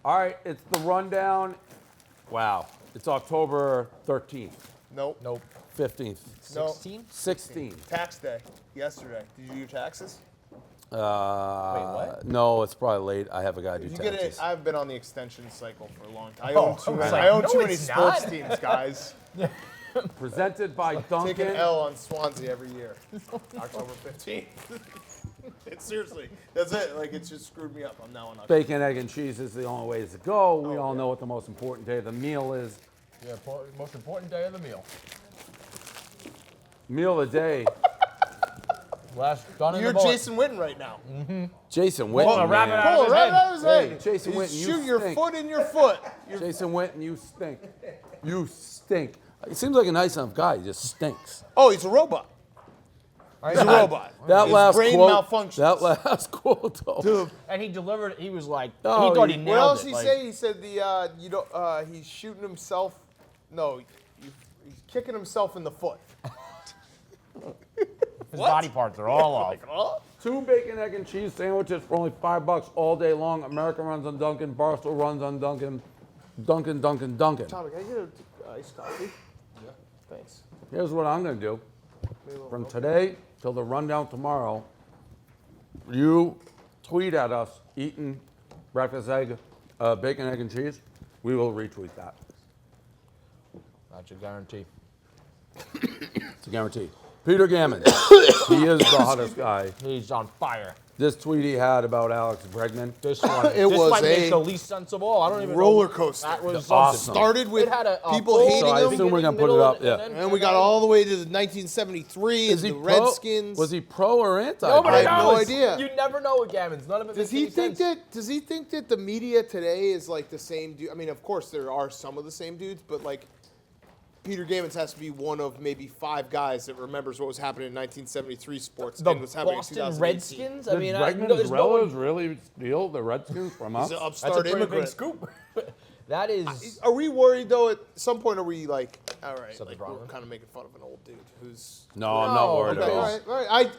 All right, it's the rundown. Wow. It's October 13th. Nope. 15th. 16? 16th. Tax day. Yesterday. Did you do your taxes? Wait, what? No, it's probably late. I have a guy do Did you taxes. get it? I've been on the extension cycle for a long time. I I own was too like, many no, it's sports not. teams, guys. Presented by Take an Duncan. L on Swansea every year. October 15th. Seriously, that's it. Like, it's just screwed me up. I'm now on October. Bacon, egg, and cheese is the only ways to go. We all know what the most important day of the meal is. Yeah, most important day of the meal. Meal of the day. Done in You're the bullet. Jason Witten right now. Jason Witten, wrap it man. out. Pull his right head. out of his Hey, head. Jason You Witten, you shoot your stink. foot in your foot. Jason Witten, you stink. You stink. He seems like a nice enough guy. He just stinks. Oh, he's a robot. He's a robot. That His last brain quote. malfunctions. That last quote, though. Dude, And he delivered. He was like, Oh, he thought he he- nailed what else it. he like, say? He said he's shooting himself. No, he's kicking himself in the foot. His body parts are all off. Oh, 2 bacon, egg, and cheese sandwiches for only $5 all day long. America runs on Duncan. Barstool runs on Duncan. Duncan. Tommy, can I get an iced coffee? Yeah. Thanks. Here's what I'm going to do. From today till the rundown tomorrow, you tweet at us eating breakfast egg, bacon, egg, and cheese. We will retweet that. That's a guarantee. It's a guarantee. Peter Gammons. He is the hottest guy. He's on fire. This tweet he had about Alex Bregman. This one. It this was might make a the least sense of all. I don't even roller know. coaster. That was Awesome. something. Started with It had a people full hating So I him, assume we're gonna put it middle, up, yeah. and we got all the way to the 1973 and Is he the pro? Redskins. Was he pro or anti? Nobody I have no knows. idea. You never know with Gammons. None of it Does makes he any think sense. that? Does he think that the media today is like the same dude? I mean, of course there are some of the same dudes, but like Peter Gammons has to be one of maybe 5 guys that remembers what was happening in 1973 sports The and what's happening Boston in 2018. Redskins? I Did mean, Bregman's there's no relatives one- really steal the Redskins from us? He's an That's a upstart pretty immigrant. big scoop. That is. Are we worried though? At some point, are we like, all right, Something like wrong we're with him? kind of making fun of an old dude who's. No, I'm not worried Okay, at all. all right.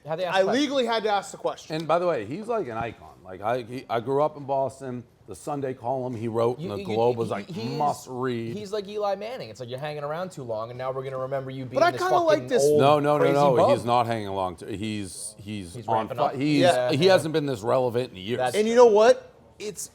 How they ask I questions. legally had to ask the question. And by the way, he's like an icon. Like I grew up in Boston. The Sunday column he wrote in the Globe was like must read. He's like Eli Manning. It's like you're hanging around too long, and now we're gonna remember you being But I this kinda fucking like this- old, No. crazy bum. He's not hanging along. He's on. ramping up. He hasn't been this relevant in years. That's- And you know what? It's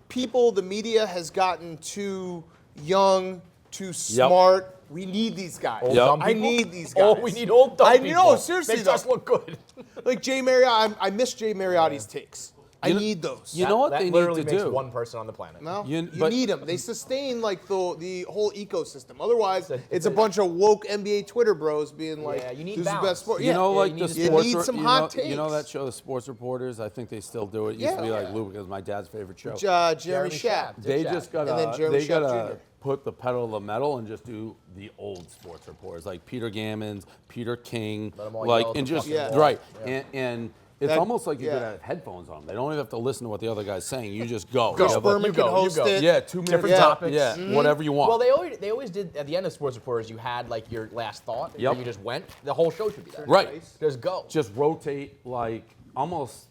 people. The media has gotten too young, too smart. We need these guys. Old Yep. dumb I people? need these guys. Oh, we need old dumb I people. know, seriously, Makes though. us look good. Like Jay Marriott. I miss Jay Mariotti's takes. I need those. You know what that they need literally to makes do? one person on the planet. No, You- you but- need them. They sustain like the whole ecosystem. Otherwise, It's a- it's a bunch of woke NBA Twitter bros being like, Yeah, you need "This is the balance. best sport." You Yeah. know, like you the need- you sports. need some you hot know, You know takes. that show, the Sports Reporters. I think they still do it. It used to be Yeah. like Luke, because my dad's favorite show. Jeremy Schaap. They Dick just Schaap. gotta, And then Jeremy they Schaap gotta Jr. put the pedal to the metal and just do the old sports reporters, like Peter Gammons, Peter King, Let 'em all like, yell at and the just fucking wall. right, Yeah. and it's That- almost like you could yeah. have headphones on. They don't even have to listen to what the other guy's saying. You just go. Chris You have, like, Berman you can go, you host go. it. yeah, 2 minutes. Different yeah, topics. Yeah, whatever you want. Well, they always did at the end of Sports Reporters. You had like your last thought, Yep. and you just went. The whole show should be that. Right. Just go. Just rotate like almost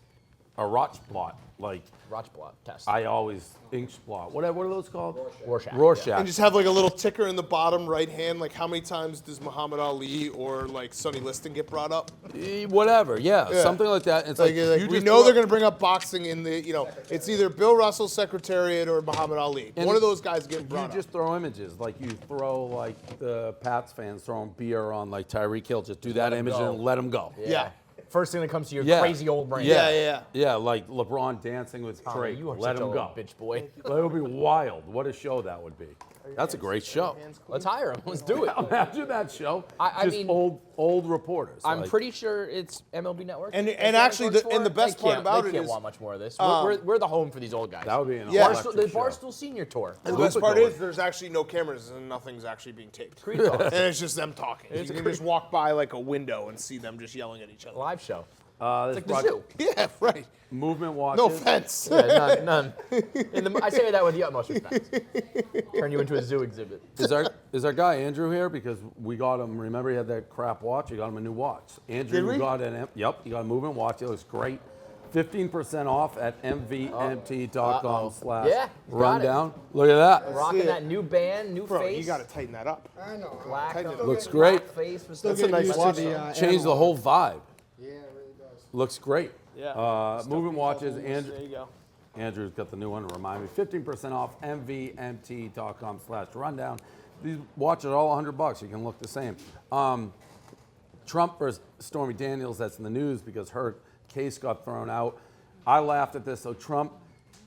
a Rotchblot. Like Rotchblot test. I always Inkblot. What are those called? Rorschach. Rorschach. And just have like a little ticker in the bottom right hand, like how many times does Muhammad Ali or like Sonny Liston get brought up? Whatever, yeah, Yeah. something like that. It's Like, like, you we just know throw- they're going to bring up boxing in the, it's either Bill Russell's Secretariat or Muhammad Ali. And One of those guys getting You brought just up. throw images, like you throw like the Pats fans throwing beer on like Tyreek Hill. Just do that 'em image go. and let them go. Yeah. First thing that comes to your Yeah. crazy old brain. Yeah, like LeBron dancing with Tommy, Drake. you are Let such a him go. little bitch boy. That would be wild. What a show that would be. That's a great show. Let's hire him. Let's do it. Imagine that show. I Just mean, old reporters. I'm like- pretty sure it's MLB Network. And If actually Network's the- and for the it, best they part can't- about they it can't is, want much more of this. We're the home for these old guys. That would be an Yeah. electric the show. Barstool Senior Tour. And the best Lupa part going. is there's actually no cameras and nothing's actually being taped. Creed Talk. And it's just them talking. You can just walk by like a window and see them just yelling at each other. Live show. This It's like the brought- zoo. Yeah, right. Movement watches. No offense. Yeah, none. I say that with the utmost respect. Turn you into a zoo exhibit. Is our guy Andrew here? Because we got him. Remember, he had that crap watch. We got him a new watch. Andrew Did we? got he got a movement watch. It looks great. 15% off at mvmt.com/rundown. Yeah, got it. Look at that. Rocking it. that new band, new Bro, face. you got to tighten that up. I know. Black, Tighten it. Looks black great. Face with Still That's a getting nice used watch, to the though. Changed the whole vibe. Yeah, it really does. Looks great. Yeah. Moving watches. There you go. Andrew's got the new one to remind me. 15% off mvmt.com/rundown. These watches are all $100. You can look the same. Trump versus Stormy Daniels, that's in the news because her case got thrown out. I laughed at this. So Trump,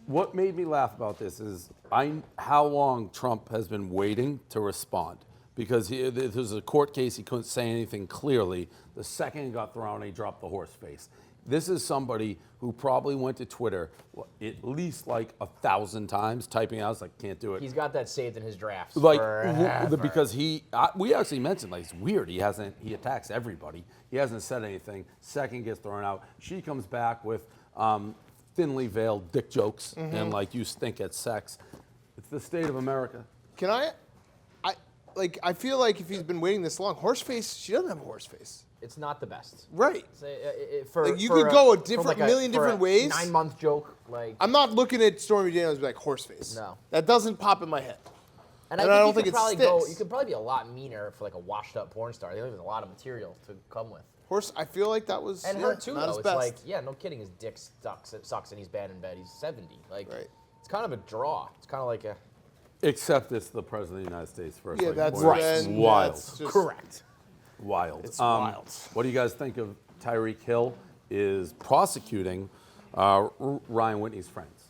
what made me laugh about this is how long Trump has been waiting to respond. Because this was a court case, he couldn't say anything clearly. The second he got thrown, he dropped the horse face. This is somebody who probably went to Twitter at least like 1,000 times, typing out, like, can't do it. He's got that saved in his drafts. Like, forever. because we actually mentioned, like, it's weird. He attacks everybody. He hasn't said anything. Second gets thrown out. She comes back with thinly veiled dick jokes and, like, you stink at sex. It's the state of America. Can I feel like if he's been waiting this long, horseface, she doesn't have a horse face. It's not the best. Right. For, You for could go a from different like million for different a ways. 9-month joke, like. I'm not looking at Stormy Daniels and be like, horseface. No. That doesn't pop in my head. And I I don't think think you it could probably sticks. you could probably be a lot meaner for like a washed-up porn star. There's a lot of material to come with. I feel like that was And yeah, her too, not though. his It's best. like, yeah, no kidding, his dick sucks, and he's bad in bed. He's 70. Like, Right. it's kind of a draw. It's kind of like a. Except it's the President of the United States first. Yeah, like, that's boy, right. it's wild. That's just- Correct. Wild. It's wild. What do you guys think of Tyreek Hill is prosecuting Ryan Whitney's friends?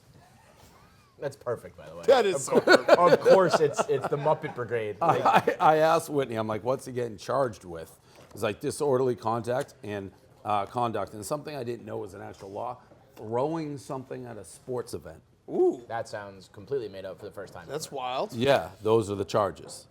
That's perfect, by the way. That is so perfect. Of course, it's the Muppet Brigade. Like, I asked Whitney, I'm like, what's he getting charged with? It's like disorderly conduct and something I didn't know was an actual law, throwing something at a sports event. Ooh, that sounds completely made up for the first time. that's ever. wild. Yeah, those are the charges.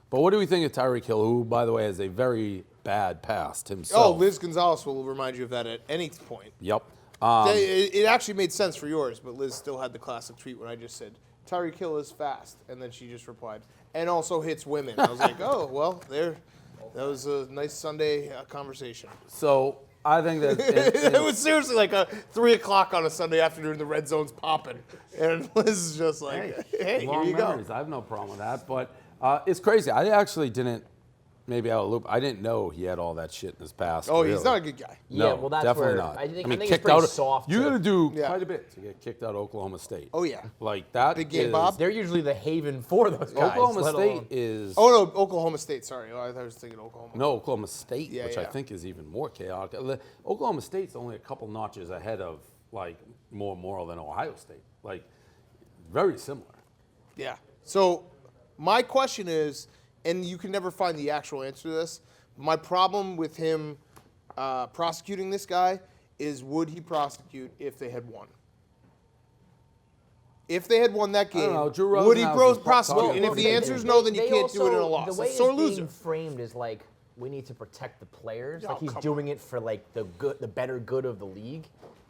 But what do we think of Tyreek Hill, who, by the way, has a very bad past himself? Oh, Liz Gonzalez will remind you of that at any point. Yep. It actually made sense for yours, but Liz still had the classic tweet when I just said, Tyreek Hill is fast. And then she just replied, and also hits women. I was like, oh, well, that was a nice Sunday conversation. So I think that It was seriously like a 3 o'clock on a Sunday afternoon, the red zone's popping. And Liz is just like, hey, here long you go. memories. I have no problem with that. But it's crazy. I actually didn't, maybe out of the loop, I didn't know he had all that shit in his past. Oh, really. he's not a good guy. Yeah, No, well, that's definitely where not. I think mean, it's kicked pretty out. soft. You got to do Yeah. quite a bit to get kicked out of Oklahoma State. Oh, yeah. Like that. Big game, is- Bob? They're usually the haven for those guys. Oklahoma let State alone- is. Oh, no, Oklahoma State. Sorry. Oh, I thought I was thinking Oklahoma. No, Oklahoma State, Yeah, which I yeah. think is even more chaotic. Oklahoma State's only a couple notches ahead of, like, more moral than Ohio State. Like, very similar. Yeah. So my question is, and you can never find the actual answer to this, my problem with him prosecuting this guy is, would he prosecute if they had won? If they had won that I don't game, know, Drew would he Rosenhaus was prosecute? talking And if about the it. answer is no, then you can't do it in a also- loss. The way That's sore it's loser. being framed is like, we need to protect the players. Oh, Like he's come doing it for like the better good of the league.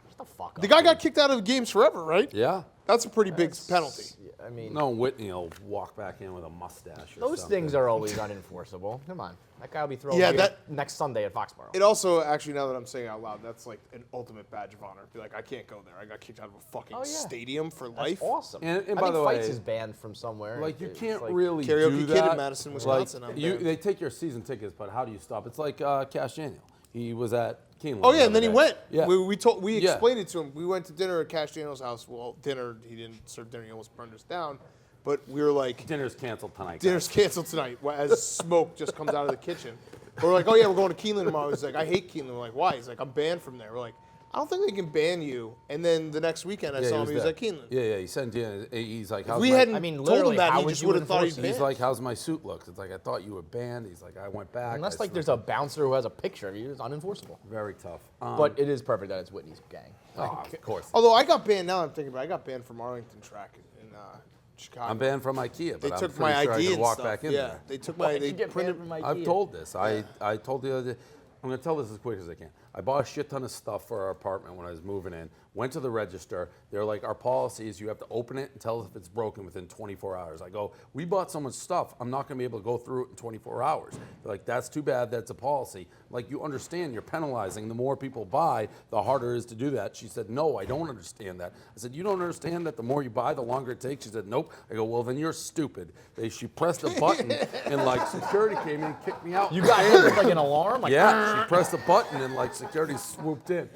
Shut the fuck up. The guy dude. got kicked out of games forever, right? Yeah. That's a pretty big penalty. I mean, No, Whitney will walk back in with a mustache or those something. things are always unenforceable. Come on, that guy will be thrown Yeah, here next Sunday at Foxborough. It also, actually, now that I'm saying it out loud, that's like an ultimate badge of honor. Be like, I can't go there. I got kicked out of a fucking Oh, yeah. stadium for That's life. awesome. And I by think the fights way, is banned from somewhere. Like, you It's can't like- really Karaoke do Kid that. in Madison, Wisconsin, I'm there. They take your season tickets, but how do you stop? It's like Cash Daniel. He was at Keeneland. Oh yeah, the and then he other went. day. Yeah. We Yeah. explained it to him. We went to dinner at Cash Daniel's house. Well, dinner, he didn't serve dinner. He almost burned us down. But we were like, Dinner's canceled tonight. dinner's canceled tonight as smoke just comes out of the kitchen. We're like, oh yeah, we're going to Keeneland tomorrow. He's like, I hate Keeneland. We're like, why? He's like, I'm banned from there. We're like, I don't think they can ban you. And then the next weekend I saw him. He was there. at Keeneland. Yeah, he sent in. He's like, If how's we my, hadn't I mean, told literally, him that, how he would just you would have thought enforce he'd it? banned. He's like, how's my suit look? It's like, I thought you were banned. He's like, I went back. Unless I like there's smoked a bouncer who has a picture of you, it's unenforceable. very tough. But it is perfect that it's Whitney's gang. oh, of course. Although I got banned, now I'm thinking about it, I got banned from Arlington track in Chicago. I'm banned from Ikea, but They I'm took pretty my sure ID I can and walk stuff. back in yeah, there. they took Why my. did They you get printed. banned from I've Ikea? told this. I told the other day. I'm going to tell this as quick as I can. I bought a shit ton of stuff for our apartment when I was moving in. Went to the register. They're like, our policy is you have to open it and tell us if it's broken within 24 hours. I go, we bought so much stuff, I'm not gonna be able to go through it in 24 hours. They're like, that's too bad, that's a policy. Like, you understand you're penalizing. The more people buy, the harder it is to do that. She said, no, I don't understand that. I said, you don't understand that the more you buy, the longer it takes? She said, nope. I go, well, then you're stupid. She pressed a button and like security came in and kicked me out. You got hit with like an alarm? Like, Yeah, she pressed a button and like security swooped in.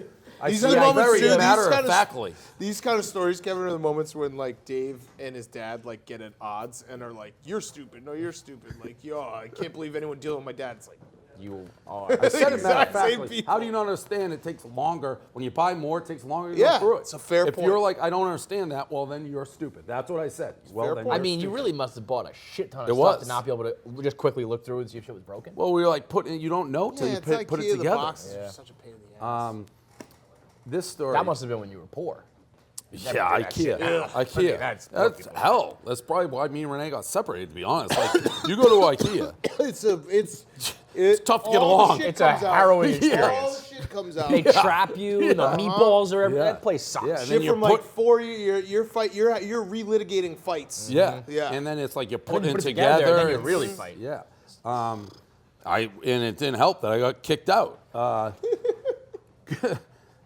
These I are see the it moments, very too, matter-of-factly. These kind of stories, Kevin, are the moments when like Dave and his dad like get at odds and are like, "You're stupid. No, you're stupid." Like, yo, I can't believe anyone dealing with my dad. It's like, you are. I said it Exact same matter-of-factly. people. How do you not understand it takes longer? When you buy more, it takes longer to Yeah, go through it. it's a fair If point. you're like, I don't understand that, well, then you're stupid. That's what I said. Well, fair then point. I you're mean, you stupid. really must have bought a shit ton of It stuff was. to not be able to just quickly look through and see if shit was broken. Well, we were like putting, you don't know till yeah, you it's like put it Ikea, the together. boxes are Yeah. such a pain in the ass. This story. That must have been when you were poor. Yeah, did that shit. Ikea. Ugh. Ikea. I mean, that's poor that's people. hell. That's probably why me and Renee got separated, to be honest. Like, you go to Ikea. It's tough to get all the along. shit It's a comes out. harrowing All experience. the shit comes out. They trap you, the meatballs are everywhere. Yeah. That place sucks. Yeah, and then Shit you from like put- 4 years, you're relitigating fights. Yeah. Yeah. And then it's like you're When putting you it put it together, together. then you it's- really fight. Yeah. And it didn't help that I got kicked out.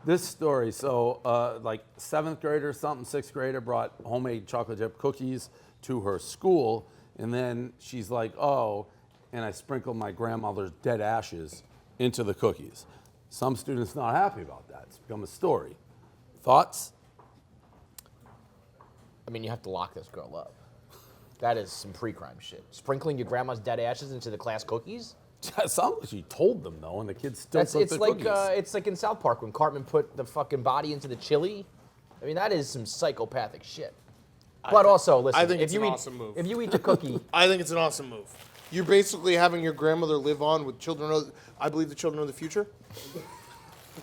This story, so like 7th grader, something, 6th grader brought homemade chocolate chip cookies to her school, and then she's like, oh, and I sprinkled my grandmother's dead ashes into the cookies. Some students not happy about that. It's become a story. Thoughts? I mean, you have to lock this girl up. That is some pre-crime shit. Sprinkling your grandma's dead ashes into the class cookies? It sounds like she told them though, and the kids still took It's the like cookies. it's like in South Park when Cartman put the fucking body into the chili. I mean, that is some psychopathic shit. But also, listen, I think if it's you an eat, awesome move. if you eat the cookie, I think it's an awesome move. You're basically having your grandmother live on with children of, I believe, the children of the future.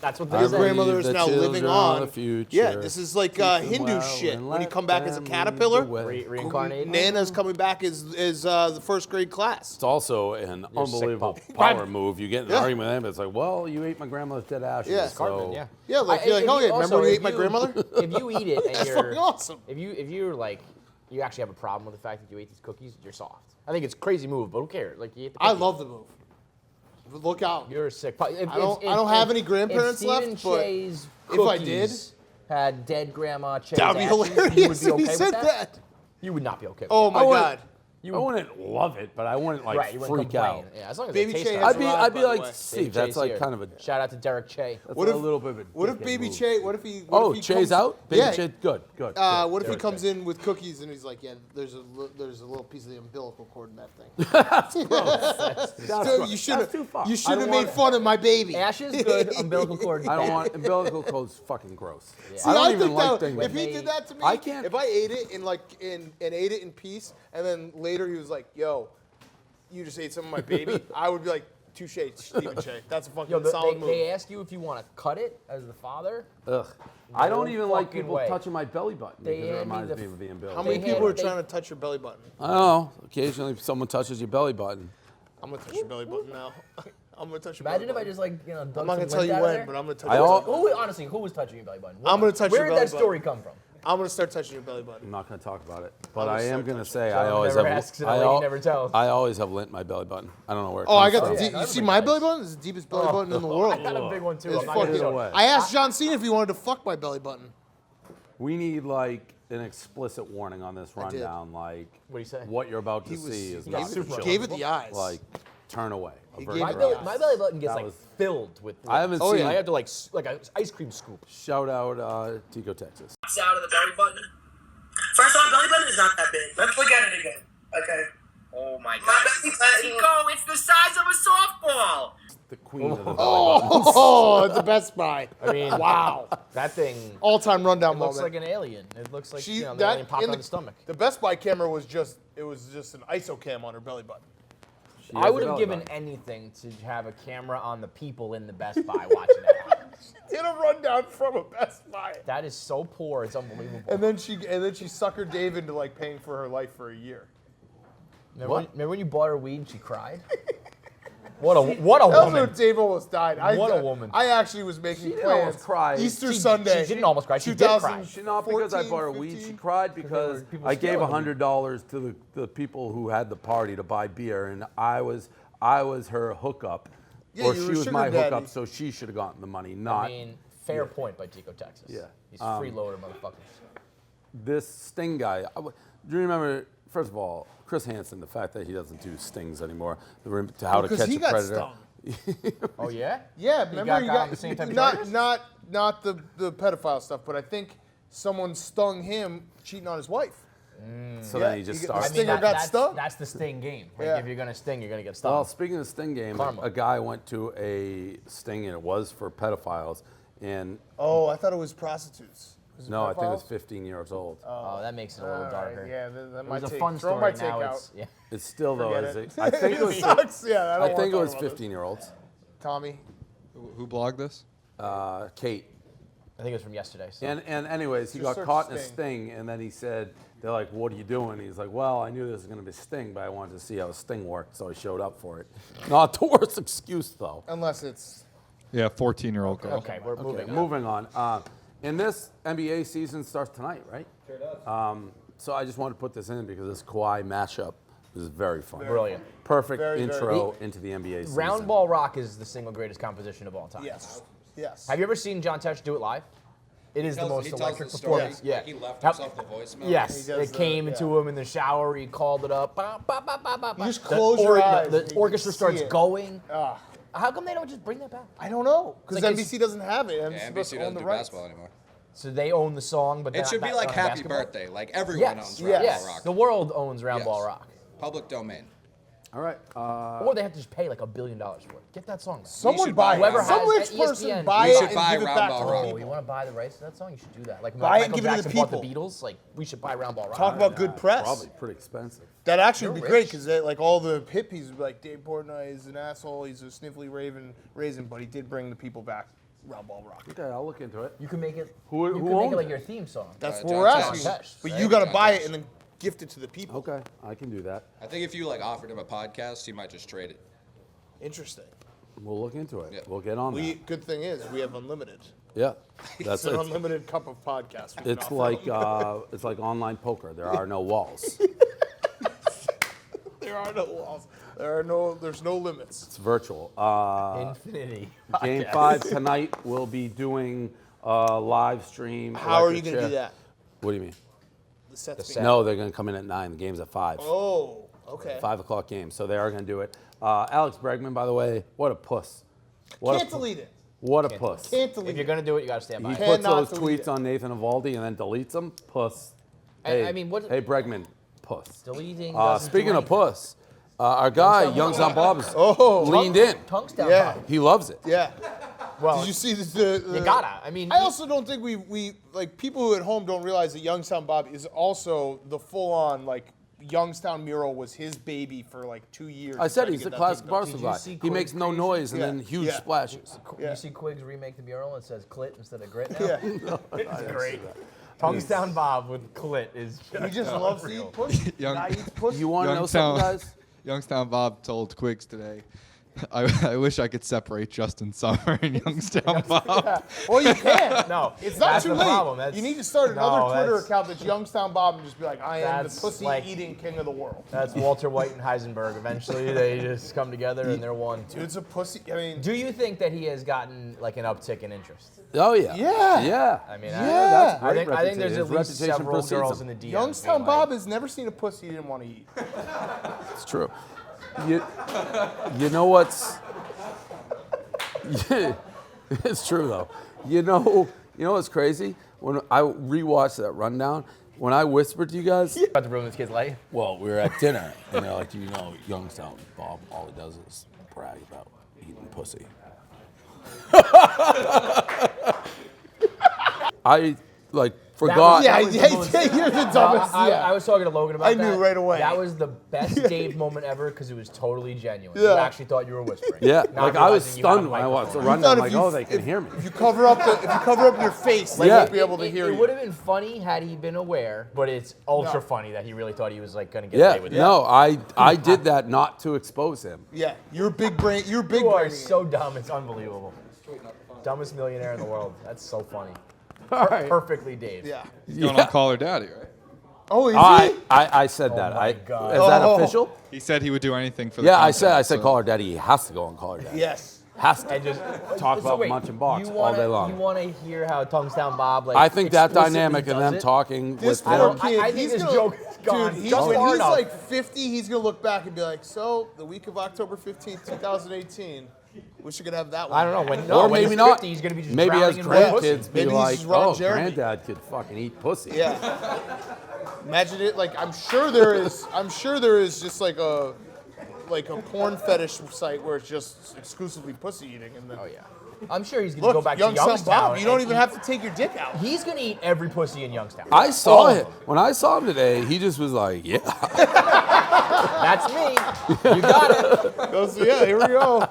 that's what I they Your say. believe grandmother is the now living children of on. the future. Yeah, this is like Keep them Hindu well shit. and When you let come back as a them lead caterpillar, the way. Reincarnated. Nana's coming back as the first grade class. It's also an unbelievable pup. power move. You get in an Yeah. argument with them, it's like, well, you ate my grandmother's dead ashes. Yeah. so Cartman, yeah. Yeah, like, you're like, if oh yeah, also, remember when you if ate my grandmother? If you eat it and That's you're fucking awesome. if you're like you actually have a problem with the fact that you ate these cookies, you're soft. I think it's a crazy move, but who cares? Like you ate the I cookie. love the move. But look out. You're a sick. I I don't have any grandparents if left, Stephen but Che's if I did- cookies had dead grandma Che's That would be ashes, hilarious you would be if okay he with said that? that. You would not be okay with Oh that. my I wouldn't- god. I wouldn't love it, but I wouldn't like Right, you wouldn't freak out. complain. Yeah, as long as Baby they taste Che nice. has I'd be arrived, by the like, way. Steve, Baby that's Che's like here. kind of a Shout out to Derek Che. that's What a if- little bit of a What if dickhead Baby move. Che? What if he? Oh, if he Che's comes, out? Baby yeah. Che, good. What if he Derek comes Che. in with cookies and he's like, yeah, there's a little piece of the umbilical cord in that thing. That's So gross. you should That's too far. you I should have don't made want- fun of my baby. Ashes good, umbilical cord I don't bad. want umbilical clothes. Fucking gross. See, I don't even think like that, things. if he They- did that to me, I can't- if I ate it and ate it in peace, and then later he was like, "Yo, you just ate some of my baby," I would be like, "Touche, Stephen Che. That's a fucking Yo, solid move." they ask you if you want to cut it as the father. Ugh. I don't No even like fucking people way. touching my belly button They because it hand me reminds the me of the umbilical. How many They people are had- trying to touch your belly button? I don't know. Occasionally, someone touches your belly button. I'm gonna touch your belly button now. I'm gonna touch your Imagine belly if I just like dug I'm not some gonna tell lint you out of when, there. but I'm gonna touch I your al- belly button. Honestly, who was touching your belly button? I'm gonna touch Where your did belly that story come from? I'm gonna start touching your belly I'm button. not going to talk about it, but I'm I gonna am start going to touching say I Gentleman always never have. asks and a lady never tells. I always have lint in my belly button. I don't know where. It Oh, I comes got from. the. Yeah, You see everybody my does. belly button? It's the deepest belly button in the world. I got a big one too. It's I'm not gonna fucking- show away. it. I asked John Cena if he wanted to fuck my belly button. We need like an explicit warning on this did. rundown, like What'd he say? what you're about to He was see is he not gave, super for it, children. gave it the eyes. Like turn away. He avert gave your it My the eyes. belly, my belly button gets That like was- filled with. I haven't Oh, seen. yeah. I have to like like an ice cream scoop. Shout out Tico, Texas. Out of the belly button. First off, belly button is not that big. Let's look at it again. Okay. Oh my My god. belly button. Chico, it's the size of a softball. The queen of the belly button. Oh, it's the Best Buy. I mean, Wow. that thing All-time rundown looks moment. like an alien. It looks like She- you know, the that- alien popped in on the stomach. The Best Buy camera was just an ISO cam on her belly button. She I has would a have belly given button. anything to have a camera on the people in the Best Buy watching that. Did a rundown from a Best Buy. That is so poor. It's unbelievable. And then she suckered Dave into like paying for her life for a year. Remember when you bought her weed and she cried? What a That was woman. when Dave almost died. What a woman. I actually was making didn't plans. almost cry. Easter She Sunday. didn't almost cry. She did cry. She not because I bought her weed. She 15. cried because people I gave stealing $100 to the people who had the party to buy beer, and I was her hookup, Yeah, or you she were was sugar my daddy. hookup, so she should have gotten the money, not I mean, fair point by Tico, Texas. Yeah. He's freeloader motherfuckers. this Sting guy. Do you remember? First of all, Chris Hansen, the fact that he doesn't do stings anymore, to how to Because catch he a got predator. stung. Oh, yeah? Yeah, remember got on the same type of charges? not the pedophile stuff, but I think someone stung him cheating on his wife. So Yeah, then he just he- starts. I mean, Stinger got stung? That's the Sting game. Like, Yeah. if you're going to sting, you're going to get stung. Well, speaking of the Sting game, Karma. a guy went to a Sting, and it was for pedophiles, and Oh, I thought it was prostitutes. Was it no, I think it was pedophiles? 15 years old. Oh, that makes it a little All right, darker. yeah, that It might was a take, fun Throw story. my take Now out. it's, yeah. It's still though. Forget Is it. I think it was. Sucks. Yeah, I think it was 15-year-olds. Tommy. Who blogged this? Kate. I think it was from yesterday. So. And anyways, he Just got search caught in a Sting. sting, and then he said, "They're like, what are you doing?" He's like, "Well, I knew this was going to be a sting, but I wanted to see how a sting worked, so I showed up for it." Not the worst excuse though. Unless it's Yeah, 14-year-old girl. Okay, we're moving Okay, on. moving on. And this NBA season starts tonight, right? Sure does. So I just wanted to put this in because this Kawhi mashup is very fun. Brilliant. Perfect Very, very intro into the NBA season. Round Ball Rock is the single greatest composition of all time. yes. Yes. Have you ever seen John Tesh do it live? It is the most electric the story. performance. Yeah. Like he left How- himself the voicemail. Yes, He does it came the- to him in the shower. He called it up. Ba, ba, ba, ba, ba, ba. You just The close your eyes The and you orchestra can starts see it. going. Ah, How come they don't just bring that back? I don't know because It's like NBC doesn't have it. Yeah, NBC NBC own doesn't the do rights. basketball anymore. So they own the song, but It they're should not be like on Happy basketball? Birthday. Like everyone Yes, owns Round Ball yes. Rock. The world owns Round Yes. Ball Rock. Public domain. All right. Or they have to just pay like $1 billion for it. Get that song back. Someone should buy buy it. Whoever Some has rich ESPN. person buy We it should and buy give it Round back Ball to Rock. the Oh, people. you want to buy the rights to that song? You should do that. Like Buy it and Michael give it to Jackson the bought the people. Beatles. Like we should buy Round Ball Rock. Talk about good press. Probably pretty expensive. That actually would You're be great rich. because like all the hippies would be like Dave Portnoy is an asshole. He's a sniffly raisin, but he did bring the people back. Round Ball Rock. Okay, I'll look into it. You can make it. Who you can owns make it like it? your theme song. That's what John we're Tesh. asking. Tesh, But right? you got to John buy Tesh. it and then gift it to the people. Okay, I can do that. I think if you like offered him a podcast, he might just trade it. Interesting. We'll look into it. Yeah. We'll get on Good thing is we have unlimited. that. Yeah, that's It's an it. unlimited cup of podcasts. we can It's offer. like online poker. There are no walls. There are no walls. There's no limits. It's virtual. Infinity. Game Podcast. 5 tonight. We'll be doing a live stream. How are you electric going to do chair. that? What do you mean? The set's set. being- No, they're going to come in at 9. The game's at 5. Oh, okay. 5 o'clock game. So they are going to do it. Alex Bregman, by the way, what a puss. What Can't a, delete it. What a puss. Can't If delete you're it. gonna do it, you gotta stand by He it. puts Cannot those delete tweets it. on Nathan Evaldi and then deletes them. Puss. I- Hey, I mean, what- Hey, Bregman, puss. Deleting. doesn't Speaking do of anything. puss, our guy, Youngstown Bob, is Oh. leaned in. Tongues down. Yeah. Bob. He loves it. Yeah. Well, Did you see the you gotta. I mean, I also don't think we like people who at home don't realize that Youngstown Bob is also the full-on like Youngstown mural was his baby for like 2 years. I said trying to he's get the that classic thing done. Barstool you guy. see He makes no Crazy? noise and Yeah. then huge Yeah. splashes. Yeah. You see Quiggs remake the mural and it says clit instead of grit now? Yeah. It's great. Tongues down Bob with clit is He just loves to eat pussy. Young- Guy eats pussy. You want to know something, guys? Youngstown Bob told Quiggs today, I wish I could separate Justin Summer and Youngstown Bob. Yeah. Well, you can't. No, It's not that's too the late. problem. That's- You need to start no, another Twitter that's- account that's Youngstown Bob and just be like, I am the That's pussy-eating king of the world. That's Walter White and Heisenberg. Eventually, they just come together and they're one. Dude's a pussy. I mean, Do you think that he has gotten like an uptick in interest? Oh, yeah. Yeah. Yeah. I mean, Yeah. I think there's His at least reputation several precedes girls him. in the DMs. Youngstown being Bob like, has never seen a pussy he didn't want to eat. It's true. You know what's... It's true, though. You know what's crazy? When I rewatched that rundown, when I whispered to you guys, about to ruin this kid's life. well, we were at dinner, and they're like, do you know Youngstown Bob, all he does is brag about eating pussy. like forgot. Yeah, That was the most- you're the dumbest. I was talking to Logan about I that. knew right away. That was the best Dave moment ever because it was totally genuine. Yeah. You actually thought you were whispering. Yeah, Not like I was realizing you had a stunned when I watched the microphone. rundown. thought Like, if you- oh, they can hear me. If you cover up your face, they Yeah. won't be able to hear It you. would have been funny had he been aware, but it's ultra funny that he really thought he was like gonna get Yeah, away with it. no, I did that not to expose him. Yeah, you're big brain. You're big You are brain. so dumb. It's unbelievable. Dumbest millionaire in the world. That's so funny. All right. Perfectly Dave. Yeah. He's going on Call Her Daddy, right? Oh, is he? I said that. my I God. Is that Oh. official? He said he would do anything for the Yeah, I content, said so- Call Her Daddy. He has to go on Call Her Daddy. Yes. Has to. And just Talk so about wait, munching box you all wanna, day long. You want to hear how Youngstown Bob like? I think that explicitly dynamic and does them it? talking This with I poor don't- him. kid. I think he's this gonna, joke is gone Dude, just when far he's enough. like 50, he's gonna look back and be like, "So the week of October 15th, 2018, wish you could have that one." I don't know when. Or No, when maybe he's not. 50, he's gonna be just Maybe as drowning in red pussy. grandkids be Maybe he's like, just Ron oh, Jeremy." granddad could fucking eat pussy. Yeah. Imagine it. Like I'm sure there is just like a porn fetish site where it's just exclusively pussy eating. And then, Oh yeah. I'm sure he's gonna Look, go back to Youngstown Youngstown. Bob, you don't and even eat- have to take your dick out. He's gonna eat every pussy in Youngstown. I All saw of him. them. When I saw him today, he just was like, yeah. That's me. You got it. So yeah, here we go.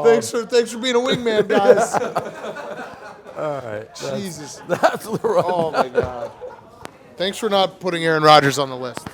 Thanks for being a wingman, guys. All right. Jesus. That's the run. Oh my God. Thanks for not putting Aaron Rodgers on the list.